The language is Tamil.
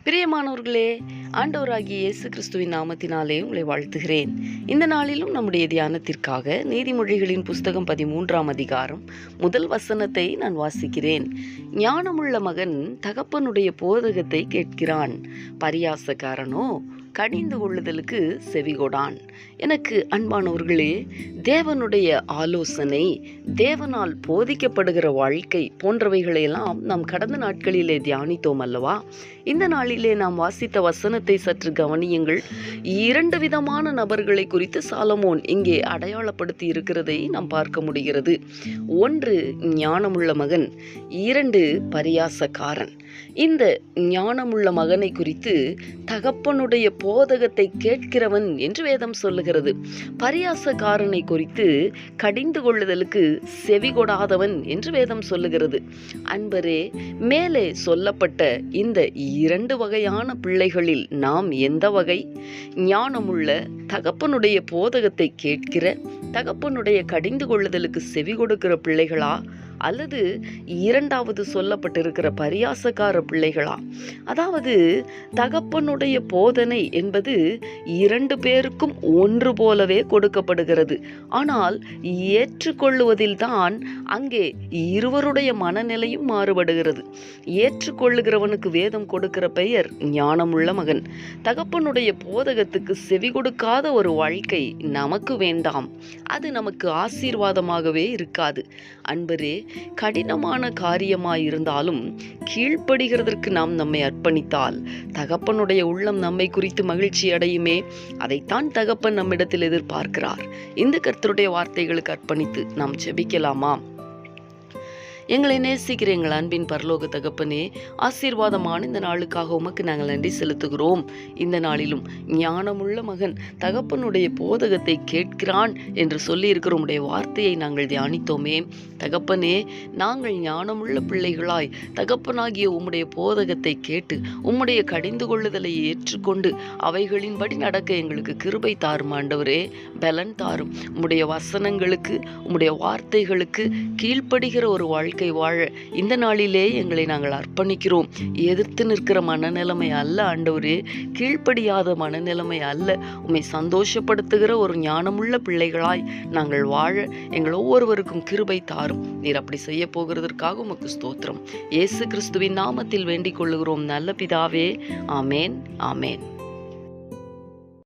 பிரியமானவர்களே, ஆண்டவராகிய இயேசு கிறிஸ்துவின் நாமத்தினாலே உங்களை வாழ்த்துகிறேன். இந்த நாளிலும் நம்முடைய தியானத்திற்காக நீதிமொழிகளின் புஸ்தகம் 13ஆம் அதிகாரம் முதல் வசனத்தை நான் வாசிக்கிறேன். ஞானமுள்ள மகன் தகப்பனுடைய போதகத்தை கேட்கிறான், பரியாசக்காரனோ கடிந்து கொள்ளுதலுக்கு செவிகொடான். எனக்கு அன்பானவர்களே, தேவனுடைய ஆலோசனை, தேவனால் போதிக்கப்படுகிற வாழ்க்கை போன்றவைகளையெல்லாம் நாம் கடந்த நாட்களிலே தியானித்தோம் அல்லவா? இந்த நாளிலே நாம் வாசித்த வசனத்தை சற்று கவனியுங்கள். 2 விதமான நபர்களை குறித்து சாலமோன் இங்கே அடையாளப்படுத்தி இருக்கிறதை நாம் பார்க்க முடிகிறது. 1 ஞானமுள்ள மகன், 2 பரியாசக்காரன். இந்த ஞானமுள்ள மகனை குறித்து தகப்பனுடைய போதகத்தை கேட்கிறவன் என்று வேதம் சொல்லுகிறது. பரியாசக்காரனை குறித்து கடிந்து கொள்ளுதலுக்கு செவி கொடாதவன் என்று வேதம் சொல்லுகிறது. அன்பரே, மேலே சொல்லப்பட்ட இந்த 2 வகையான பிள்ளைகளில் நாம் எந்த வகை? ஞானமுள்ள தகப்பனுடைய போதகத்தை கேட்கிற, தகப்பனுடைய கடிந்து கொள்ளுதலுக்கு செவி கொடுக்கிற பிள்ளைகளா, அல்லது 2வது சொல்லப்பட்டிருக்கிற பரியாசக்கார பிள்ளைகளா? அதாவது தகப்பனுடைய போதனை என்பது 2 பேருக்கும் ஒன்று போலவே கொடுக்கப்படுகிறது. ஆனால் ஏற்றுக்கொள்ளுவதில் தான் அங்கே இருவருடைய மனநிலையும் மாறுபடுகிறது. ஏற்றுக்கொள்ளுகிறவனுக்கு வேதம் கொடுக்கிற பெயர் ஞானமுள்ள மகன். தகப்பனுடைய போதகத்துக்கு செவி கொடுக்காத ஒரு வாழ்க்கை நமக்கு வேண்டாம். அது நமக்கு ஆசீர்வாதமாகவே இருக்காது. அன்பரே, கடினமான காரியமாயிருந்தாலும் கீழ்ப்படுகிறதற்கு நாம் நம்மை அர்ப்பணித்தால் தகப்பனுடைய உள்ளம் நம்மை குறித்து மகிழ்ச்சி அடையுமே. அதைத்தான் தகப்பன் நம்மிடத்தில் எதிர்பார்க்கிறார். இந்த கர்த்தருடைய வார்த்தைகளுக்கு அர்ப்பணித்து நாம் ஜெபிக்கலாமா? எங்களை நேசிக்கிற எங்கள் அன்பின் பரலோக தகப்பனே, ஆசீர்வாதமான இந்த நாளுக்காக உமக்கு நாங்கள் நன்றி செலுத்துகிறோம். இந்த நாளிலும் ஞானமுள்ள மகன் தகப்பனுடைய போதகத்தை கேட்கிறான் என்று சொல்லி இருக்கிற உம்முடைய வார்த்தையை நாங்கள் தியானித்தோமே. தகப்பனே, நாங்கள் ஞானமுள்ள பிள்ளைகளாய் தகப்பனாகிய உம்முடைய போதகத்தை கேட்டு உம்முடைய கடிந்து கொள்ளுதலை ஏற்றுக்கொண்டு அவைகளின்படி நடக்க எங்களுக்கு கிருபை தாரும் ஆண்டவரே, பலன் தாரும். உம்முடைய வசனங்களுக்கு, உம்முடைய வார்த்தைகளுக்கு கீழ்ப்படுகிற ஒரு வாழ்க்கை வாழ இந்த நாளிலே எங்களை நாங்கள் அர்ப்பணிக்கிறோம். எதிர்த்து நிற்கிற மனநிலைமை அல்ல ஆண்டவரே, கீழ்ப்படியாத மனநிலைமை அல்ல. உம்மை சந்தோஷப்படுத்துகிற ஒரு ஞானமுள்ள பிள்ளைகளாய் நாங்கள் வாழ எங்கள் ஒவ்வொருவருக்கும் கிருபை தாரும். நீர் அப்படி செய்ய போகிறதற்காக உமக்கு ஸ்தோத்திரம். இயேசு கிறிஸ்துவின் நாமத்தில் வேண்டிக் கொள்ளுகிறோம் நல்ல பிதாவே. ஆமேன், ஆமேன்.